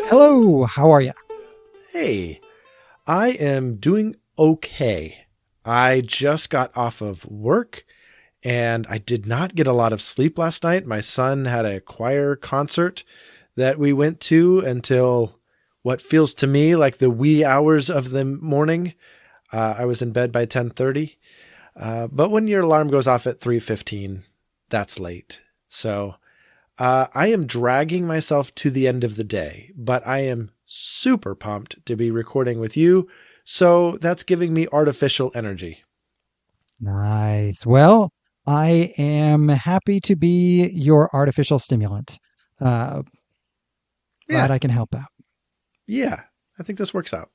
Hello, how are you? Hey, I am doing okay. I just got off of work and I did not get a lot of sleep last night. My son had a choir concert that we went to until what feels to me like the wee hours of the morning. I was in bed by 10:30. But when your alarm goes off at 3:15, that's late. So I am dragging myself to the end of the day, but I am super pumped to be recording with you. So that's giving me artificial energy. Nice. Well, I am happy to be your artificial stimulant. Glad Yeah. I can help out. Yeah. I think this works out.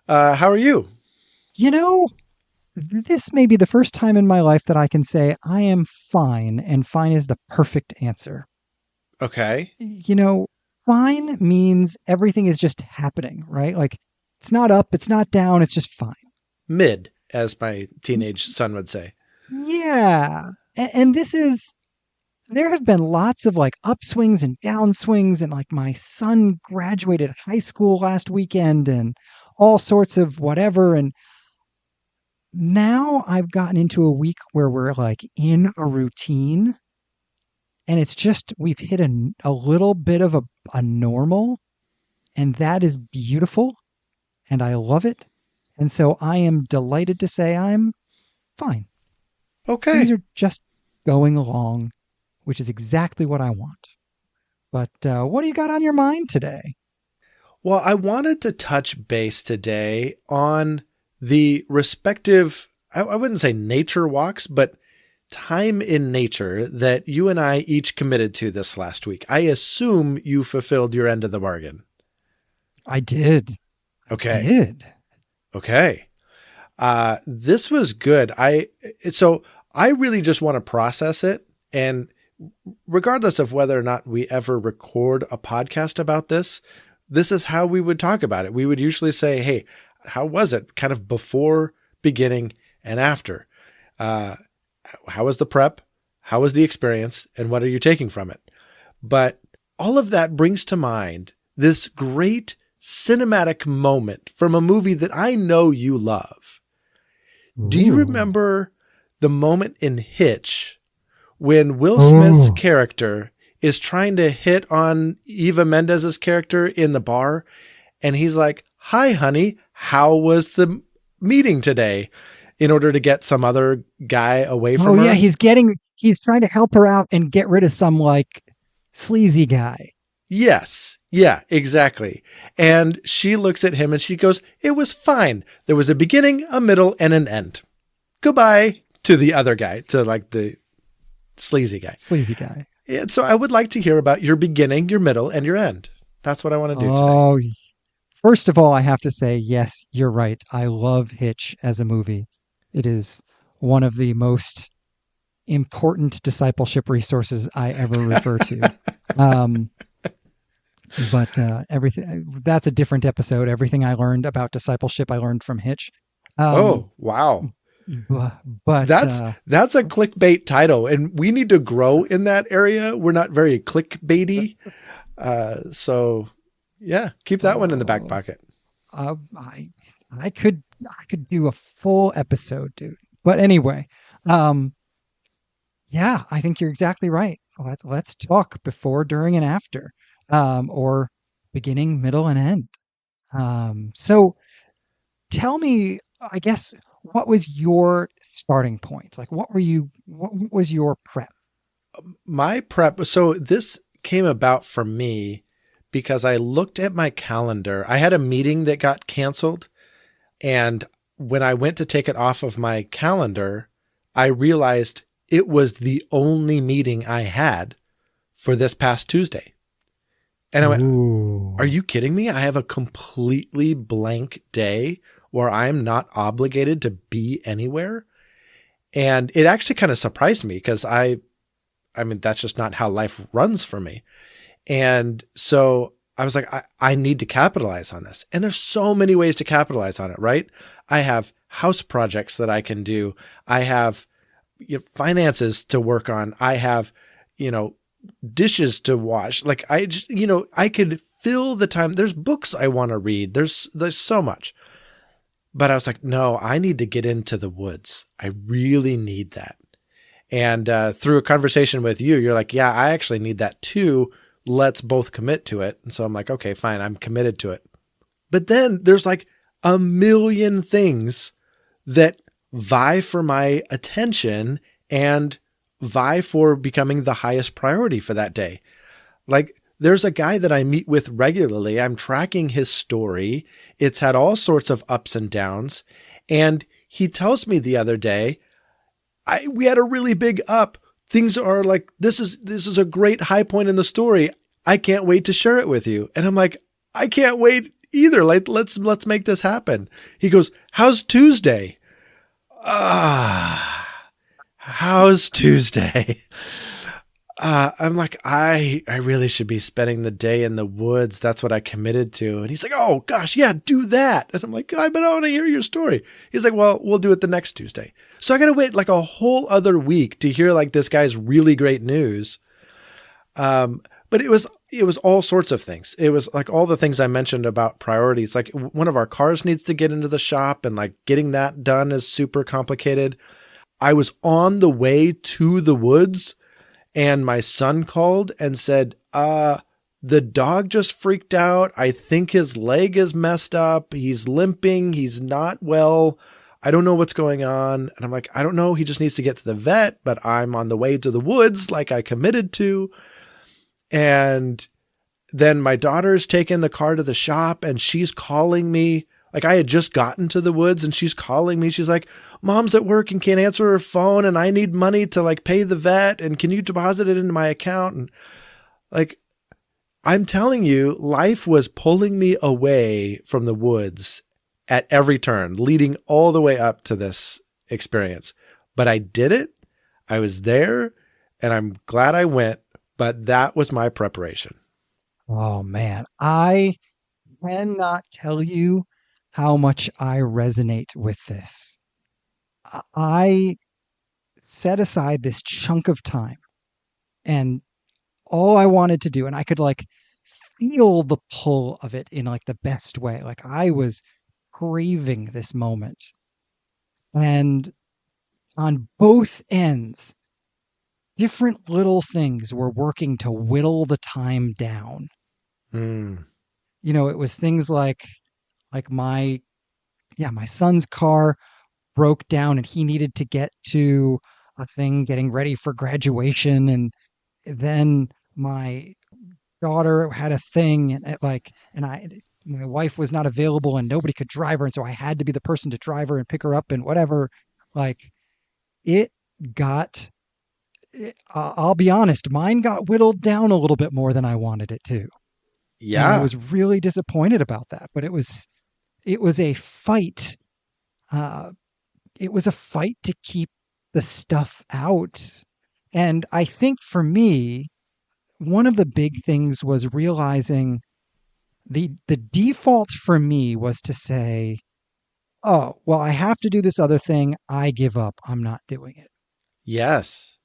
How are you? You know, this may be the first time in my life that I can say I am fine, and fine is the perfect answer. Okay. Fine means everything is just happening, right? Like it's not up, it's not down, it's just fine. Mid, as my teenage son would say. Yeah. And there have been lots of like upswings and downswings, and like my son graduated high school last weekend and all sorts of whatever. And now I've gotten into a week where we're like in a routine, and it's just we've hit a little bit of a normal, and that is beautiful, and I love it. And so I am delighted to say I'm fine. Okay. Things are just going along, which is exactly what I want. But what do you got on your mind today? Well, I wanted to touch base today on the respective, I wouldn't say nature walks, but time in nature that you and I each committed to this last week. I assume you fulfilled your end of the bargain. I did. Okay. Okay. This was good. So I really just want to process it. And regardless of whether or not we ever record a podcast about this, this is how we would talk about it. We would usually say, hey, how was it? Kind of before, beginning, and after. How was the prep? How was the experience? And what are you taking from it? But all of that brings to mind this great cinematic moment from a movie that I know you love. Ooh. Do you remember the moment in Hitch when Will Smith's character is trying to hit on Eva Mendez's character in the bar? And he's like, hi, honey, how was the meeting today? In order to get some other guy away from her. Oh, yeah, he's trying to help her out and get rid of some like sleazy guy. Yes. Yeah, exactly. And she looks at him and she goes, it was fine. There was a beginning, a middle, and an end. Goodbye to the other guy, to like the sleazy guy. Sleazy guy. And so I would like to hear about your beginning, your middle, and your end. That's what I want to do today. Oh, first of all, I have to say, yes, you're right. I love Hitch as a movie. It is one of the most important discipleship resources I ever refer to. But everything that's a different episode. Everything I learned about discipleship, I learned from Hitch. Oh, wow. But that's a clickbait title, and we need to grow in that area. We're not very clickbaity. So yeah, keep that one in the back pocket. I could do a full episode, dude. But anyway, yeah, I think you're exactly right. Let's talk before, during, and after, or beginning, middle, and end. So tell me, I guess, what was your starting point? Like, what was your prep? My prep. So this came about for me because I looked at my calendar. I had a meeting that got canceled. And when I went to take it off of my calendar, I realized it was the only meeting I had for this past Tuesday. And I went, ooh, are you kidding me? I have a completely blank day where I'm not obligated to be anywhere. And it actually kind of surprised me because I mean, that's just not how life runs for me. And so I was like, I need to capitalize on this. And there's so many ways to capitalize on it, right? I have house projects that I can do. I have finances to work on. I have dishes to wash. Like I just, I could fill the time. There's books I want to read. There's so much. But I was like, no, I need to get into the woods. I really need that. And through a conversation with you, you're like, yeah, I actually need that too. Let's both commit to it. And so I'm like, okay, fine. I'm committed to it. But then there's like a million things that vie for my attention and vie for becoming the highest priority for that day. Like there's a guy that I meet with regularly. I'm tracking his story. It's had all sorts of ups and downs. And he tells me the other day, we had a really big up. Things are like, this is a great high point in the story. I can't wait to share it with you. And I'm like, I can't wait either. Like, let's make this happen. He goes, how's Tuesday? How's Tuesday? I'm like, I really should be spending the day in the woods. That's what I committed to. And he's like, oh gosh, yeah, do that. And I'm like, but I want to hear your story. He's like, well, we'll do it the next Tuesday. So I got to wait like a whole other week to hear like this guy's really great news. But it was all sorts of things. It was like all the things I mentioned about priorities. Like one of our cars needs to get into the shop and like getting that done is super complicated. I was on the way to the woods and my son called and said, the dog just freaked out. I think his leg is messed up. He's limping. He's not well. I don't know what's going on. And I'm like, I don't know. He just needs to get to the vet, but I'm on the way to the woods like I committed to. And then my daughter's taken the car to the shop and she's calling me. Like I had just gotten to the woods and she's calling me. She's like, Mom's at work and can't answer her phone and I need money to like pay the vet and can you deposit it into my account? And like, I'm telling you, life was pulling me away from the woods at every turn, leading all the way up to this experience. But I did it. I was there and I'm glad I went, but that was my preparation. Oh man, I cannot tell you how much I resonate with this. I set aside this chunk of time and all I wanted to do, and I could like feel the pull of it in like the best way. Like I was craving this moment. And on both ends, different little things were working to whittle the time down. Mm. It was things like my son's car broke down and he needed to get to a thing getting ready for graduation, and then my daughter had a thing and my wife was not available and nobody could drive her, and so I had to be the person to drive her and pick her up and whatever. Like it got I'll be honest, mine got whittled down a little bit more than I wanted it to. And I Yeah. was really disappointed about that, but it was a fight. It was a fight to keep the stuff out. And I think for me, one of the big things was realizing the default for me was to say, oh, well, I have to do this other thing. I give up. I'm not doing it. Yes.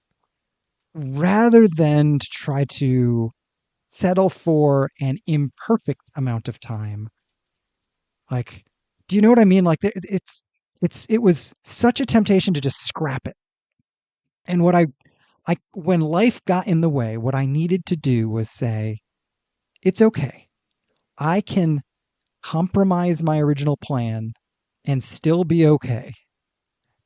Rather than to try to settle for an imperfect amount of time. Like, do you know what I mean? Like it was such a temptation to just scrap it. And when life got in the way, what I needed to do was say, it's okay. I can compromise my original plan and still be okay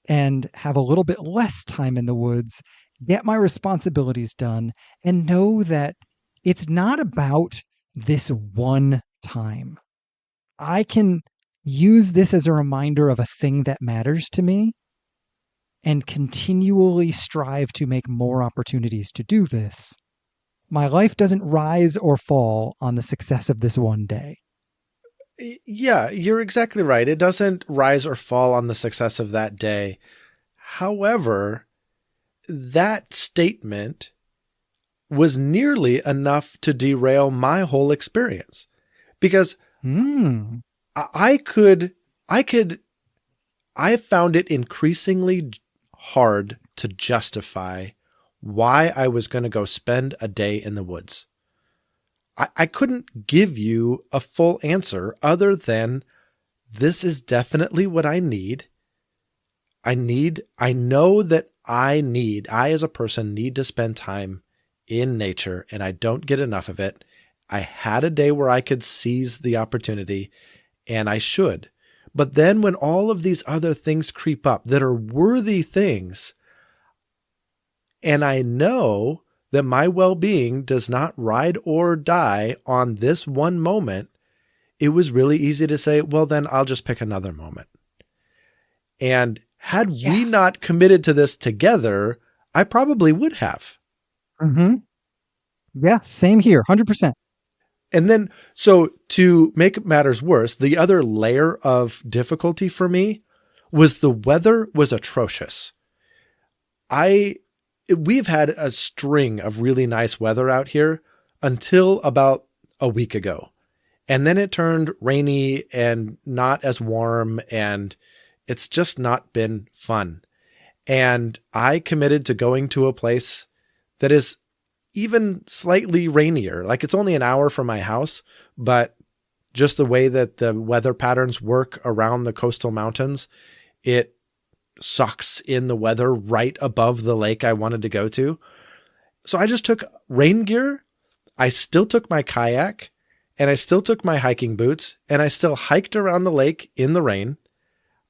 and have a little bit less time in the woods, get my responsibilities done, and know that it's not about this one time. I can use this as a reminder of a thing that matters to me and continually strive to make more opportunities to do this. My life doesn't rise or fall on the success of this one day. Yeah, you're exactly right. It doesn't rise or fall on the success of that day. However, that statement was nearly enough to derail my whole experience because I found it increasingly hard to justify why I was going to go spend a day in the woods. I couldn't give you a full answer other than this is definitely what I need. I know that I as a person need to spend time in nature, and I don't get enough of it. I had a day where I could seize the opportunity, and I should. But then when all of these other things creep up that are worthy things, and I know that my well-being does not ride or die on this one moment, it was really easy to say, well, then I'll just pick another moment. And had we Yeah. not committed to this together, I probably would have. Mm-hmm. Yeah. Same here. 100%. And then, so to make matters worse, the other layer of difficulty for me was the weather was atrocious. We've had a string of really nice weather out here until about a week ago. And then it turned rainy and not as warm, and it's just not been fun. And I committed to going to a place that is even slightly rainier. Like it's only an hour from my house, but just the way that the weather patterns work around the coastal mountains, it sucks in the weather right above the lake I wanted to go to. So I just took rain gear. I still took my kayak, and I still took my hiking boots, and I still hiked around the lake in the rain.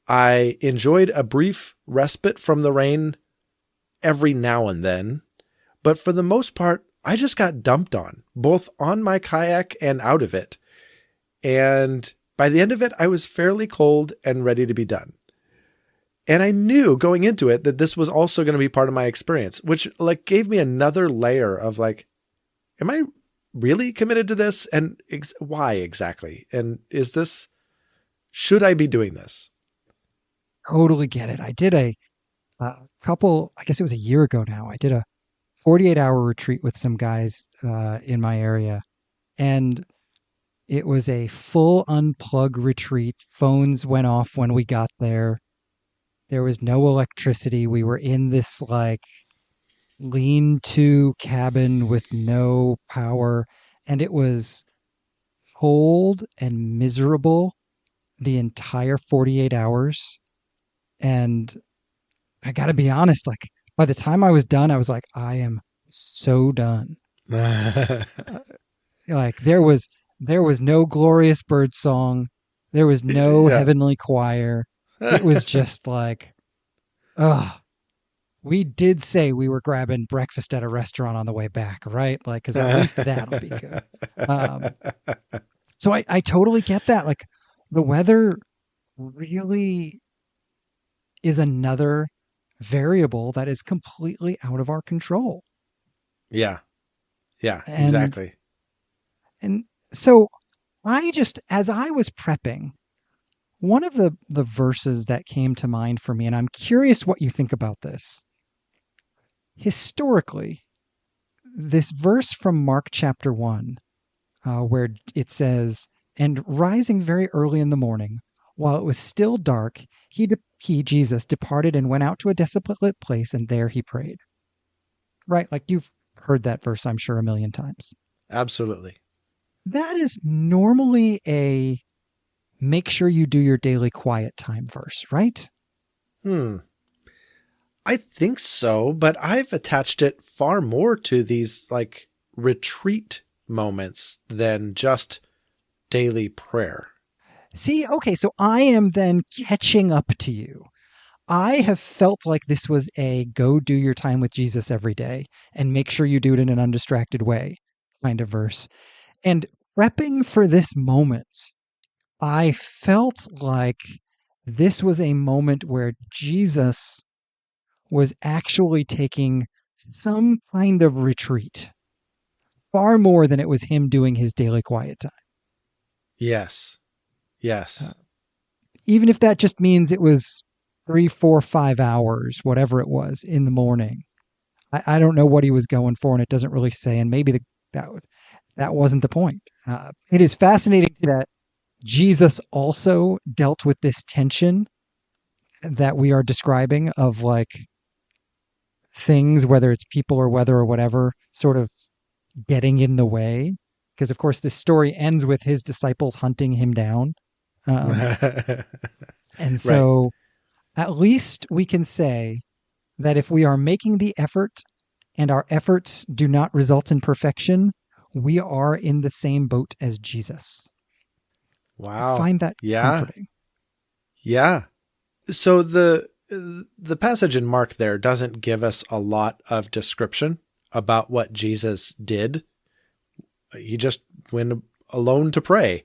I enjoyed a brief respite from the rain every now and then, but for the most part, I just got dumped on, both on my kayak and out of it. And by the end of it, I was fairly cold and ready to be done. And I knew going into it that this was also going to be part of my experience, which like gave me another layer of like, am I really committed to this? And why exactly? And should I be doing this? Totally get it. I did a couple, I guess it was a year ago now. I did a 48-hour retreat with some guys in my area. And it was a full unplug retreat. Phones went off when we got there. There was no electricity. We were in this like lean-to cabin with no power. And it was cold and miserable the entire 48 hours. And I got to be honest, like by the time I was done, I was like, I am so done. Like there was no glorious bird song. There was no Yeah. heavenly choir. It was just like, ugh. We did say we were grabbing breakfast at a restaurant on the way back, right? Like, because at least that'll be good. Um, so I totally get that. Like, the weather really is another variable that is completely out of our control. Yeah. Yeah, And exactly. and so as I was prepping, one of the verses that came to mind for me, and I'm curious what you think about this. Historically, this verse from Mark chapter 1, where it says, "And rising very early in the morning, while it was still dark, Jesus, departed and went out to a desolate place, and there he prayed." Right? Like you've heard that verse, I'm sure, a million times. Absolutely. That is normally a make sure you do your daily quiet time verse, right? I think so, but I've attached it far more to these like retreat moments than just daily prayer. See, okay, so I am then catching up to you. I have felt like this was a go do your time with Jesus every day and make sure you do it in an undistracted way kind of verse. And prepping for this moment, I felt like this was a moment where Jesus was actually taking some kind of retreat, far more than it was him doing his daily quiet time. Yes. Yes. Even if that just means it was 3, 4, 5 hours, whatever it was in the morning. I don't know what he was going for, and it doesn't really say. And maybe that wasn't the point. It is fascinating that Jesus also dealt with this tension that we are describing of like things, whether it's people or weather or whatever, sort of getting in the way. Because, of course, this story ends with his disciples hunting him down. Um, and Right. so at least we can say that if we are making the effort and our efforts do not result in perfection, we are in the same boat as Jesus. I Wow. find that Yeah. comforting. Yeah. So the passage in Mark there doesn't give us a lot of description about what Jesus did. He just went alone to pray.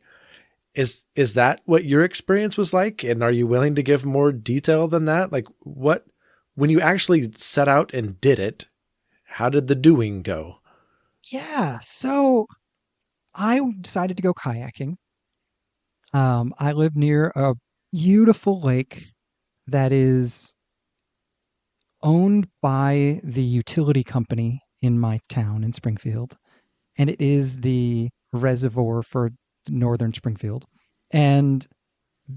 Is that what your experience was like? And are you willing to give more detail than that? Like what when you actually set out and did it, how did the doing go? Yeah. So I decided to go kayaking. I live near a beautiful lake that is owned by the utility company in my town in Springfield, and it is the reservoir for northern Springfield. And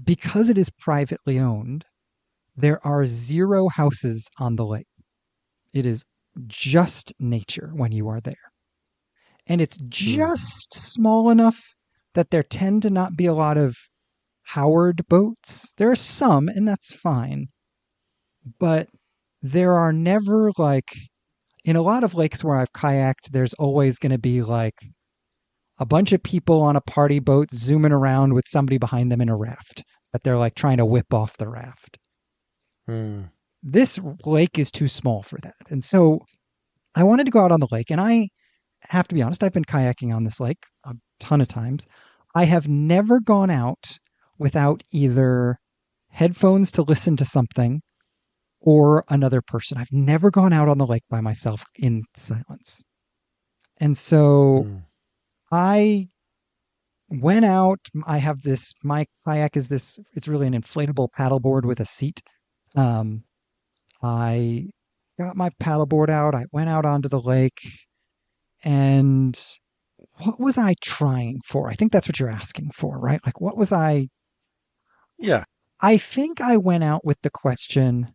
because it is privately owned, there are zero houses on the lake. It is just nature when you are there. And it's Hmm. just small enough that there tend to not be a lot of Howard boats. There are some, and that's fine. But there are never like, in a lot of lakes where I've kayaked, there's always going to be like a bunch of people on a party boat zooming around with somebody behind them in a raft that they're like trying to whip off the raft. Hmm. This lake is too small for that. And so I wanted to go out on the lake, and I have to be honest, I've been kayaking on this lake a ton of times. I have never gone out without either headphones to listen to something or another person. I've never gone out on the lake by myself in silence. And so Hmm. I went out. I have this, my kayak is this, it's really an inflatable paddleboard with a seat. Um, I got my paddleboard out. I went out onto the lake, and what was I trying for? I think that's what you're asking for, right? Like, what was I? Yeah. I think I went out with the question,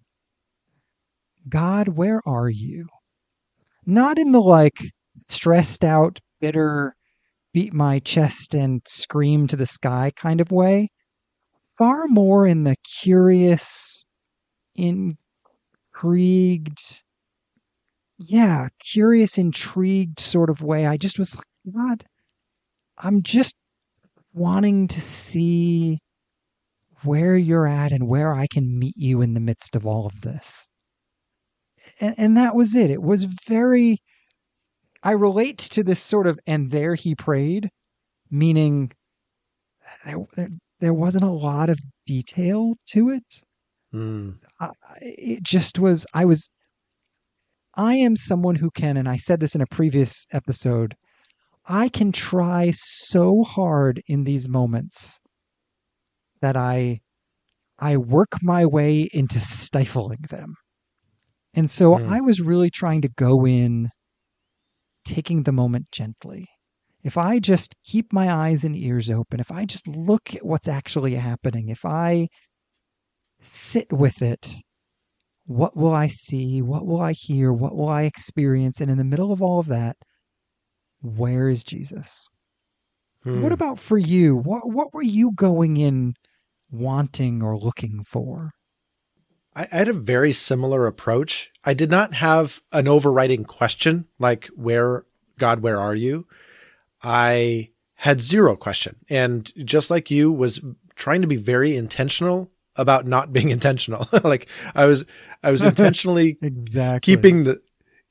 God, where are you? Not in the like stressed out, bitter, beat my chest and scream to the sky kind of way. Far more in the curious, intrigued, yeah, curious, intrigued sort of way. I just was like, God, I'm just wanting to see where you're at and where I can meet you in the midst of all of this. And that was it. It was very, I relate to this sort of, and there he prayed, meaning there wasn't a lot of detail to it. Hmm. It just was, I am someone who can, and I said this in a previous episode, I can try so hard in these moments that I work my way into stifling them. And so Hmm. I was really trying to go in taking the moment gently. If I just keep my eyes and ears open, if I just look at what's actually happening, if I sit with it, what will I see? What will I hear? What will I experience? And in the middle of all of that, where is Jesus? What Hmm. about for you? What were you going in wanting or looking for? I had a very similar approach. I did not have an overriding question like where God, where are you? I had zero question. And just like you was trying to be very intentional about not being intentional. Like I was intentionally Exactly.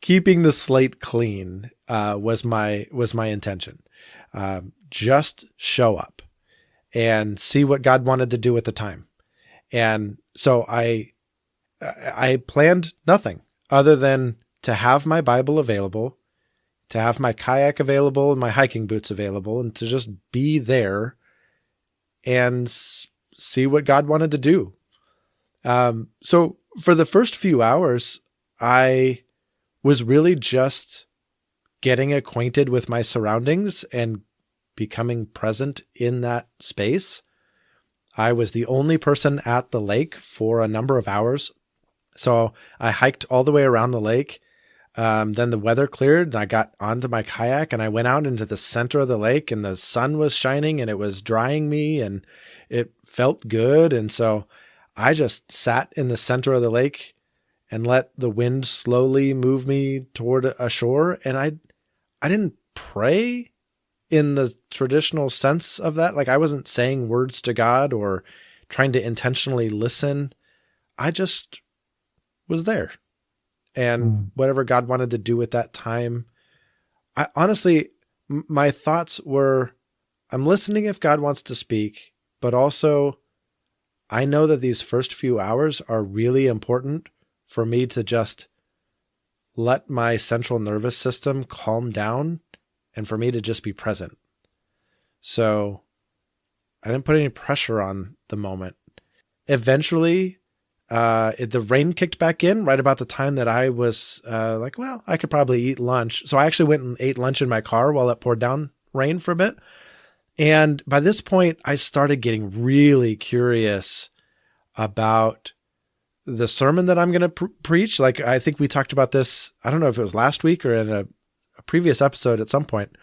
keeping the slate clean, was my intention. Just show up and see what God wanted to do at the time. And so I planned nothing other than to have my Bible available, to have my kayak available and my hiking boots available, and to just be there and see what God wanted to do. So for the first few hours, I was really just getting acquainted with my surroundings and becoming present in that space. I was the only person at the lake for a number of hours. So I hiked all the way around the lake. Then the weather cleared and I got onto my kayak and I went out into the center of the lake and the sun was shining and it was drying me and it felt good. And so I just sat in the center of the lake and let the wind slowly move me toward a shore. And I didn't pray in the traditional sense of that. Like I wasn't saying words to God or trying to intentionally listen. I just was there. And Mm. whatever God wanted to do at that time, I honestly, my thoughts were, I'm listening if God wants to speak, but also I know that these first few hours are really important for me to just let my central nervous system calm down and for me to just be present. So I didn't put any pressure on the moment. Eventually, the rain kicked back in right about the time that I was like, well, I could probably eat lunch. So I actually went and ate lunch in my car while it poured down rain for a bit. And by this point, I started getting really curious about the sermon that I'm going to preach. Like, I think we talked about this. I don't know if it was last week or in a previous episode at some point.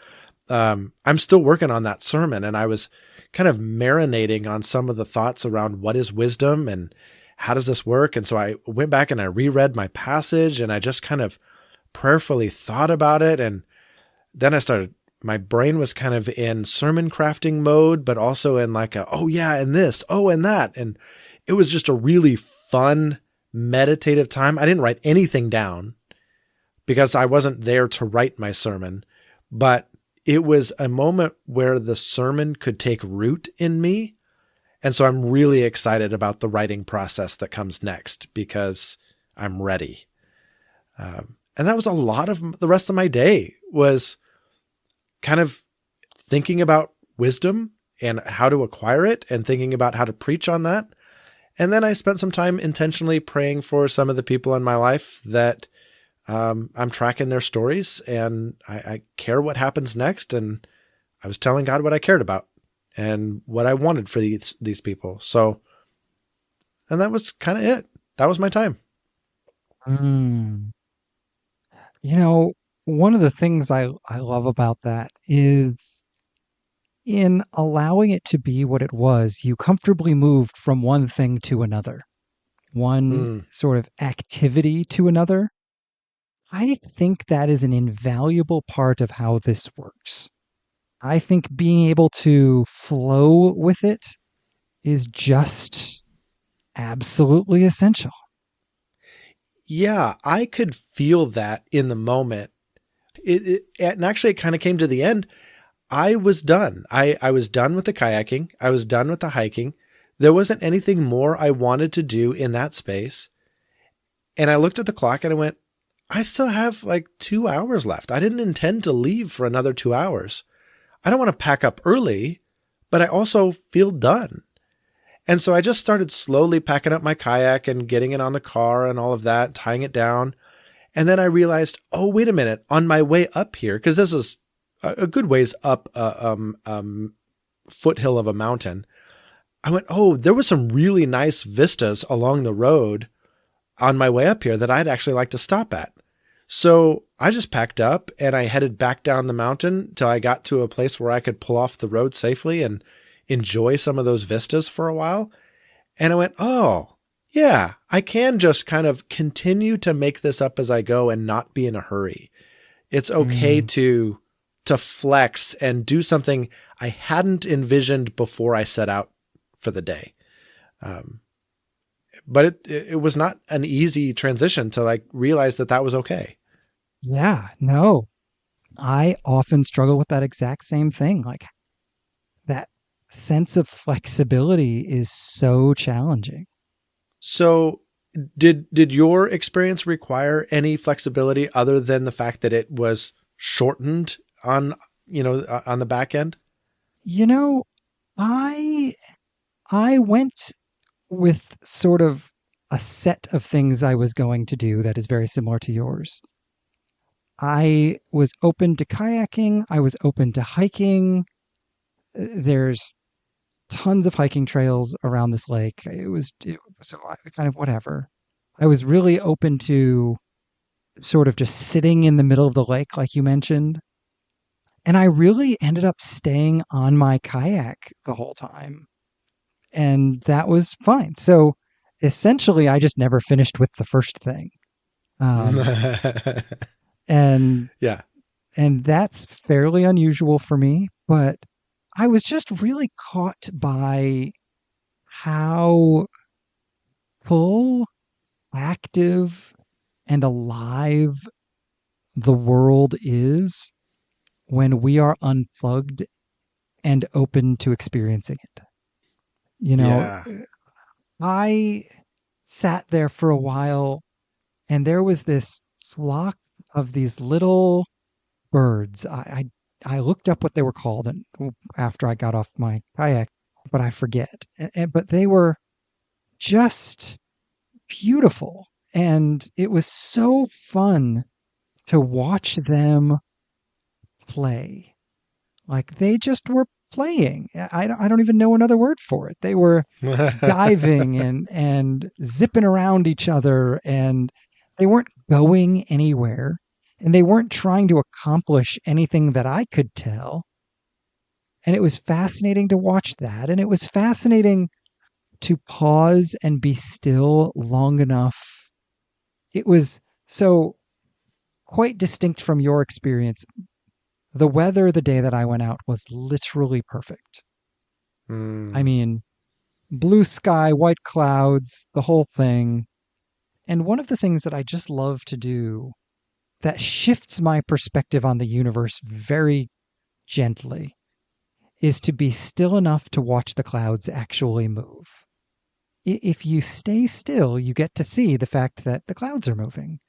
I'm still working on that sermon, and I was kind of marinating on some of the thoughts around what is wisdom and how does this work? And so I went back and I reread my passage and I just kind of prayerfully thought about it. And then my brain was kind of in sermon crafting mode, but also in like oh yeah, and this, oh, and that. And it was just a really fun, meditative time. I didn't write anything down because I wasn't there to write my sermon, but it was a moment where the sermon could take root in me. And so I'm really excited about the writing process that comes next because I'm ready. And that was a lot of the rest of my day was kind of thinking about wisdom and how to acquire it and thinking about how to preach on that. And then I spent some time intentionally praying for some of the people in my life that I'm tracking their stories and I care what happens next. And I was telling God what I cared about and what I wanted for these people. So, and that was kind of it. That was my time. Mm. You know, one of the things I love about that is in allowing it to be what it was, you comfortably moved from one thing to another, one Mm. sort of activity to another. I think that is an invaluable part of how this works. I think being able to flow with it is just absolutely essential. Yeah, I could feel that in the moment. And actually, it kind of came to the end. I was done. I was done with the kayaking. I was done with the hiking. There wasn't anything more I wanted to do in that space. And I looked at the clock and I went, I still have like 2 hours left. I didn't intend to leave for another 2 hours. I don't want to pack up early, but I also feel done. And so I just started slowly packing up my kayak and getting it on the car and all of that, tying it down. And then I realized, oh, wait a minute, on my way up here, because this is a good ways up a foothill of a mountain, I went, oh, there was some really nice vistas along the road on my way up here that I'd actually like to stop at. So I just packed up and I headed back down the mountain till I got to a place where I could pull off the road safely and enjoy some of those vistas for a while. And I went, oh, yeah, I can just kind of continue to make this up as I go and not be in a hurry. It's okay Mm. to flex and do something I hadn't envisioned before I set out for the day. But it was not an easy transition to like realize that that was okay. Yeah, no. I often struggle with that exact same thing. Like that sense of flexibility is so challenging. So did your experience require any flexibility other than the fact that it was shortened on, on the back end? You know, I I went with sort of a set of things I was going to do that is very similar to yours. I was open to kayaking, I was open to hiking. There's tons of hiking trails around this lake. It was so kind of whatever. I was really open to sort of just sitting in the middle of the lake, like you mentioned. And I really ended up staying on my kayak the whole time. And that was fine. So essentially, I just never finished with the first thing. Um, and Yeah. and that's fairly unusual for me, but I was just really caught by how full, active, and alive the world is when we are unplugged and open to experiencing it. You know, Yeah. I sat there for a while and there was this flock of these little birds. I looked up what they were called and after I got off my kayak, but I forget. But they were just beautiful, and it was so fun to watch them play. Like they just were playing. I don't even know another word for it. They were diving and zipping around each other, and they weren't going anywhere, and they weren't trying to accomplish anything that I could tell. And it was fascinating to watch that, and it was fascinating to pause and be still long enough. It was so quite distinct from your experience. The weather the day that I went out was literally perfect. I Mm. mean, blue sky, white clouds, the whole thing. And one of the things that I just love to do that shifts my perspective on the universe very gently is to be still enough to watch the clouds actually move. If you stay still, you get to see the fact that the clouds are moving.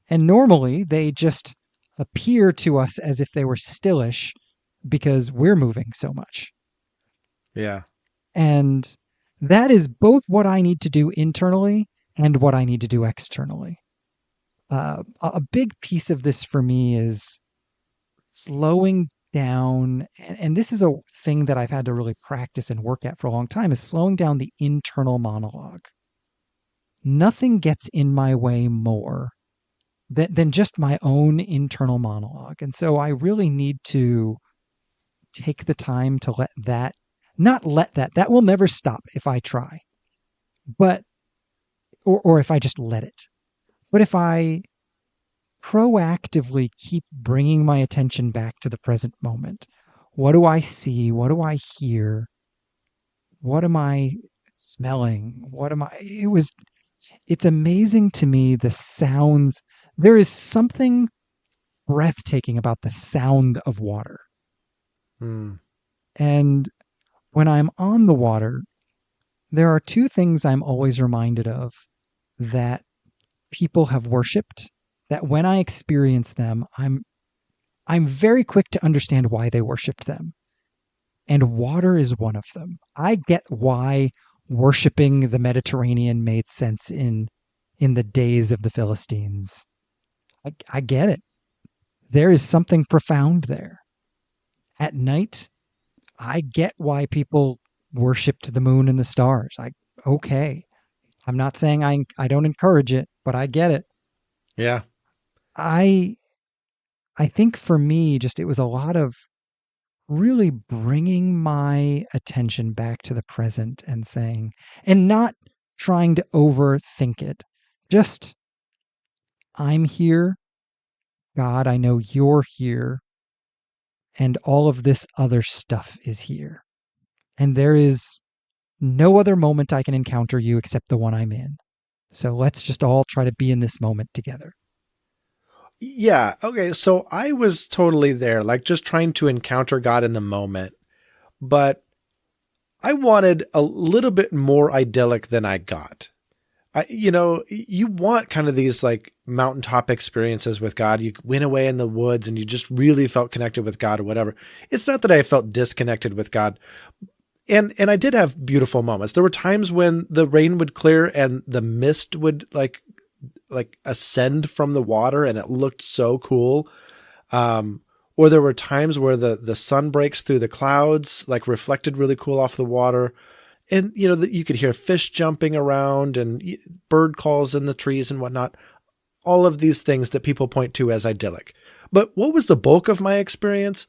And normally they just appear to us as if they were stillish because we're moving so much. Yeah. And that is both what I need to do internally and what I need to do externally. A big piece of this for me is slowing down. And this is a thing that I've had to really practice and work at for a long time is slowing down the internal monologue. Nothing gets in my way more than just my own internal monologue. And so I really need to take the time to let that, not let that will never stop if I try, but, or if I just let it. But if I proactively keep bringing my attention back to the present moment, what do I see? What do I hear? What am I smelling? It's amazing to me the sounds. There is something breathtaking about the sound of water. Mm. And when I'm on the water, there are two things I'm always reminded of that people have worshipped, that when I experience them, I'm very quick to understand why they worshipped them. And water is one of them. I get why worshiping the Mediterranean made sense in the days of the Philistines. I get it. There is something profound there. At night, I get why people worshiped the moon and the stars. Okay. I'm not saying I don't encourage it, but I get it. Yeah. I I think for me just it was a lot of really bringing my attention back to the present and saying and not trying to overthink it. Just I'm here, God, I know you're here, and all of this other stuff is here. And there is no other moment I can encounter you except the one I'm in. So let's just all try to be in this moment together. Yeah. Okay. So I was totally there, like just trying to encounter God in the moment, but I wanted a little bit more idyllic than I got. You want kind of these like mountaintop experiences with God. You went away in the woods and you just really felt connected with God or whatever. It's not that I felt disconnected with God. And I did have beautiful moments. There were times when the rain would clear and the mist would like ascend from the water and it looked so cool. Or there were times where the sun breaks through the clouds, like reflected really cool off the water. And, you could hear fish jumping around and bird calls in the trees and whatnot. All of these things that people point to as idyllic. But what was the bulk of my experience?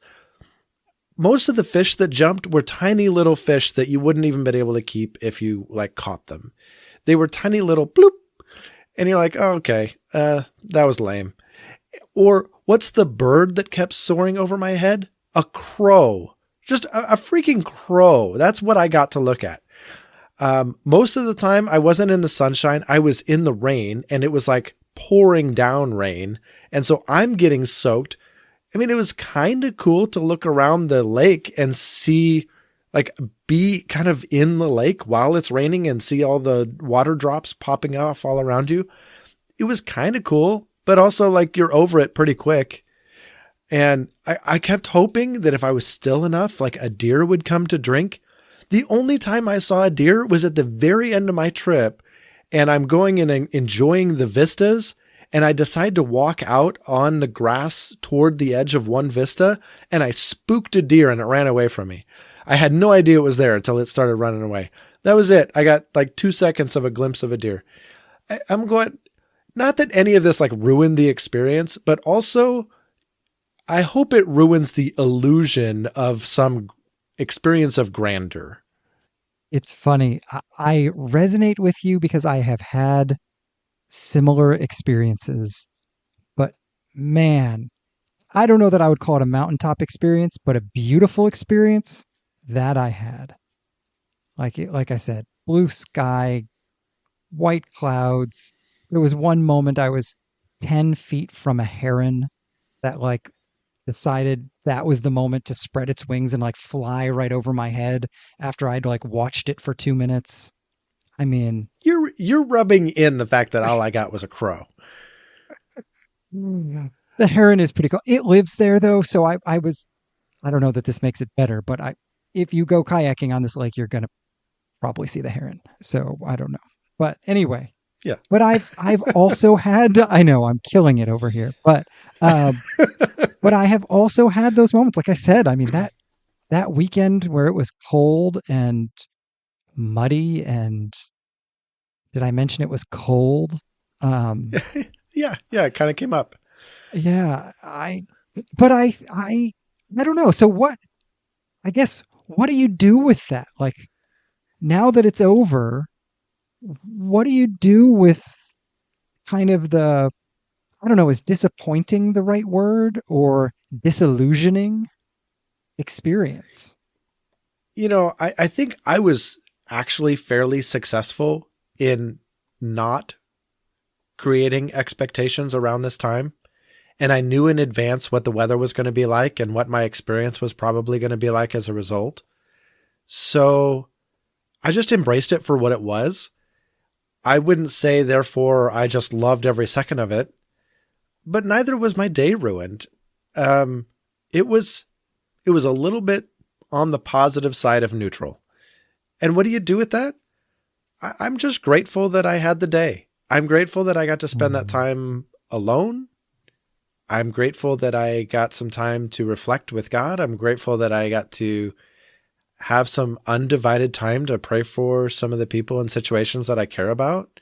Most of the fish that jumped were tiny little fish that you wouldn't even been able to keep if you like caught them. They were tiny little bloop. And you're like, oh, okay, that was lame. Or what's the bird that kept soaring over my head? A crow. Just a freaking crow. That's what I got to look at. Most of the time I wasn't in the sunshine. I was in the rain, and it was like pouring down rain. And so I'm getting soaked. I mean, it was kind of cool to look around the lake and see, like, be kind of in the lake while it's raining and see all the water drops popping off all around you. It was kind of cool, but also like you're over it pretty quick. And I kept hoping that if I was still enough, like a deer would come to drink. The only time I saw a deer was at the very end of my trip, and I'm going and enjoying the vistas, and I decide to walk out on the grass toward the edge of one vista, and I spooked a deer and it ran away from me. I had no idea it was there until it started running away. That was it. I got like 2 seconds of a glimpse of a deer. I'm going, not that any of this like ruined the experience, but also I hope it ruins the illusion of some experience of grandeur. It's funny. I resonate with you because I have had similar experiences, but man, I don't know that I would call it a mountaintop experience, but a beautiful experience that I had. Like I said, blue sky, white clouds. There was one moment I was 10 feet from a heron that like decided that was the moment to spread its wings and like fly right over my head after I'd like watched it for 2 minutes. I mean, You're rubbing in the fact that all I got was a crow. the heron is pretty cool. It lives there though, so I don't know that this makes it better, but if you go kayaking on this lake, you're gonna probably see the heron. So I don't know. But anyway, Yeah. but I've also had, I know I'm killing it over here, um but I have also had those moments. Like I said, I mean that weekend where it was cold and muddy, and did I mention it was cold? Um Yeah. It kind of came up. yeah, but I don't know. So I guess what do you do with that? Like now that it's over, what do you do with kind of I don't know, is disappointing the right word, or disillusioning experience? I think I was actually fairly successful in not creating expectations around this time. And I knew in advance what the weather was going to be like and what my experience was probably going to be like as a result. So I just embraced it for what it was. I wouldn't say, therefore, I just loved every second of it, but neither was my day ruined. It was a little bit on the positive side of neutral. And what do you do with that? I'm just grateful that I had the day. I'm grateful that I got to spend that time alone. I'm grateful that I got some time to reflect with God. I'm grateful that I got to have some undivided time to pray for some of the people and situations that I care about.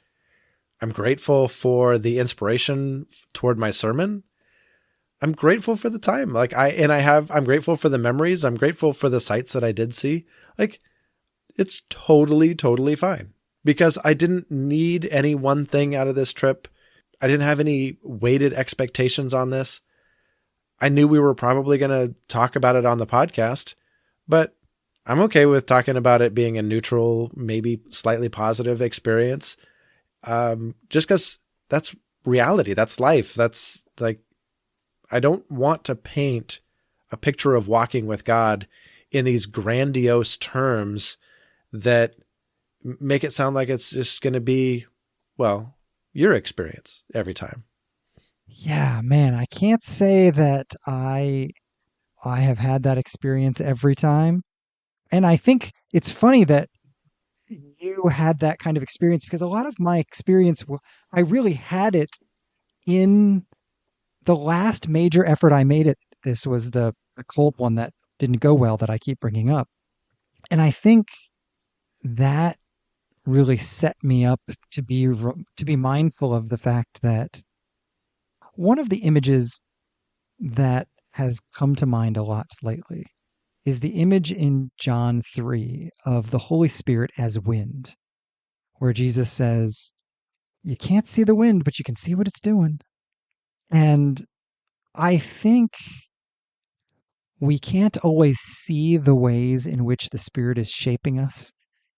I'm grateful for the inspiration toward my sermon. I'm grateful for the time. I'm grateful for the memories. I'm grateful for the sights that I did see. Like, it's totally, totally fine because I didn't need any one thing out of this trip. I didn't have any weighted expectations on this. I knew we were probably going to talk about it on the podcast, but I'm okay with talking about it being a neutral, maybe slightly positive experience. Just because that's reality. That's life. That's like, I don't want to paint a picture of walking with God in these grandiose terms that make it sound like it's just going to be, well, your experience every time. Yeah, man, I can't say that I have had that experience every time. And I think it's funny that you had that kind of experience because a lot of my experience, I really had it in the last major effort I made at this was the cold one that didn't go well that I keep bringing up. And I think that really set me up to be mindful of the fact that one of the images that has come to mind a lot lately is the image in John 3 of the Holy Spirit as wind, where Jesus says, "You can't see the wind, but you can see what it's doing." And I think we can't always see the ways in which the Spirit is shaping us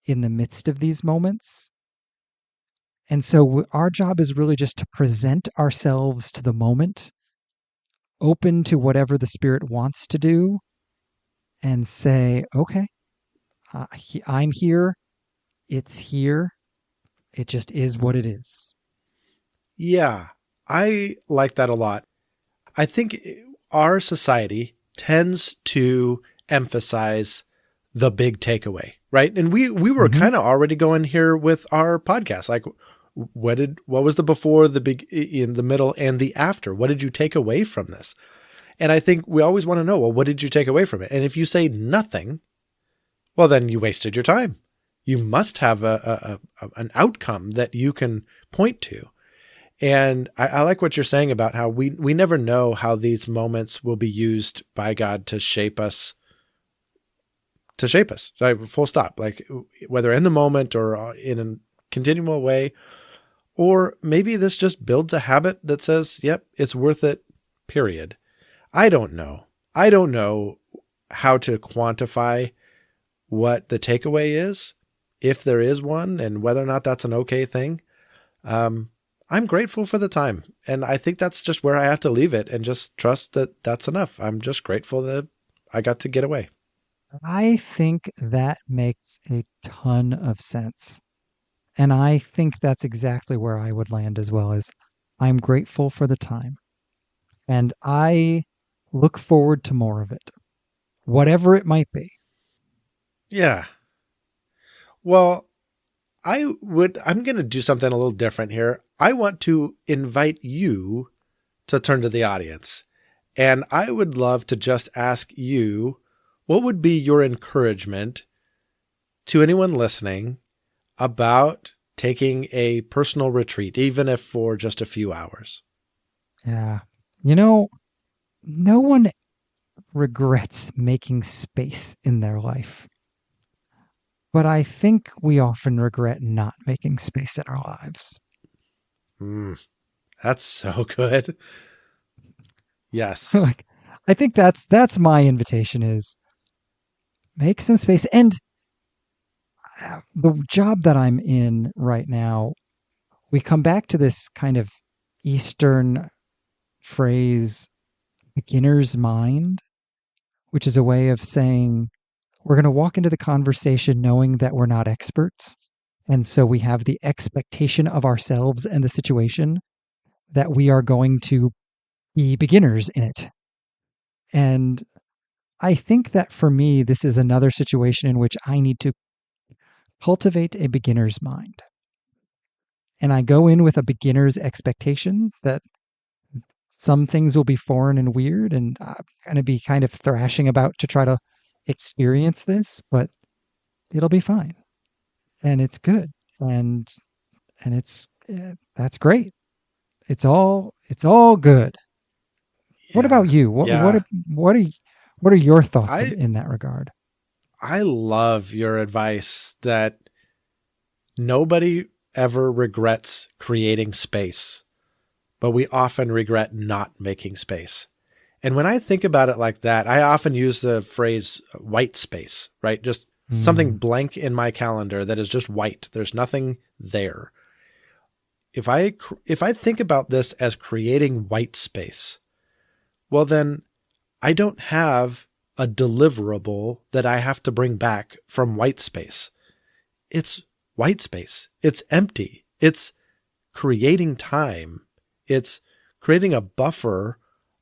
in the midst of these moments. And so our job is really just to present ourselves to the moment, open to whatever the Spirit wants to do, and say, okay, I'm here. It's here. It just is what it is. Yeah, I like that a lot. I think our society tends to emphasize the big takeaway, right? And we were Mm-hmm. kind of already going here with our podcast. Like, what was the before, the big, in the middle, and the after? What did you take away from this? And I think we always want to know, well, what did you take away from it? And if you say nothing, well, then you wasted your time. You must have an outcome that you can point to. And I like what you're saying about how we never know how these moments will be used by God to shape us, right? Full stop. Like whether in the moment or in a continual way, or maybe this just builds a habit that says, yep, it's worth it, period. I don't know. I don't know how to quantify what the takeaway is, if there is one, and whether or not that's an okay thing. I'm grateful for the time. And I think that's just where I have to leave it and just trust that that's enough. I'm just grateful that I got to get away. I think that makes a ton of sense. And I think that's exactly where I would land as well is I'm grateful for the time. And I look forward to more of it, whatever it might be. Yeah. Well, I'm going to do something a little different here. I want to invite you to turn to the audience. And I would love to just ask you, what would be your encouragement to anyone listening about taking a personal retreat, even if for just a few hours? Yeah. You know, no one regrets making space in their life. But I think we often regret not making space in our lives. Mm, that's so good. Yes. Like I think that's my invitation is make some space. And the job that I'm in right now, we come back to this kind of Eastern phrase, beginner's mind, which is a way of saying we're going to walk into the conversation knowing that we're not experts. And so we have the expectation of ourselves and the situation that we are going to be beginners in it. And I think that for me, this is another situation in which I need to cultivate a beginner's mind. And I go in with a beginner's expectation that some things will be foreign and weird, and I'm going to be kind of thrashing about to try to experience this, but it'll be fine. And it's good. And it's that's great. It's all good. What Yeah. about you? Yeah. What are what are your thoughts I in that regard? I love your advice that nobody ever regrets creating space, but we often regret not making space. And when I think about it like that, I often use the phrase white space, right? Just something Mm, blank in my calendar that is just white. There's nothing there. If I think about this as creating white space, well then I don't have a deliverable that I have to bring back from white space. It's white space. It's empty. It's creating time. It's creating a buffer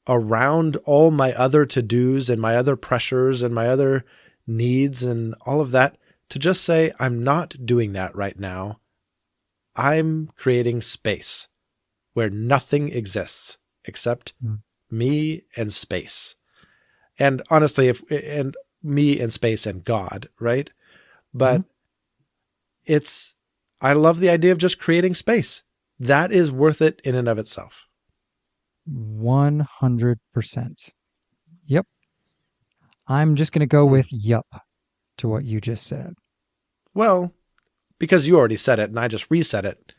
around all my other to-dos and my other pressures and my other needs and all of that to just say, I'm not doing that right now. I'm creating space where nothing exists except mm, me and space. And honestly, and me and space and God, right? mhm. But I love the idea of just creating space. That is worth it in and of itself. 100%. Yep. I'm just going to go with yup to what you just said. Well, because you already said it and I just reset it.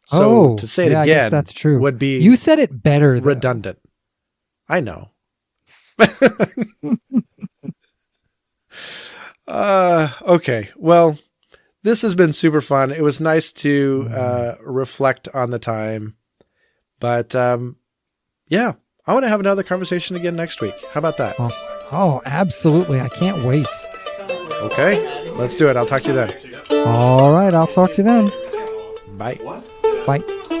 So to say it I again guess that's true. would be you said it better, though. redundant. I know. Okay. Well, this has been super fun. It was nice to reflect on the time. But yeah, I want to have another conversation again next week. How about that? Oh, absolutely. I can't wait. Okay, let's do it. I'll talk to you then. All right. I'll talk to you then. Bye. Bye.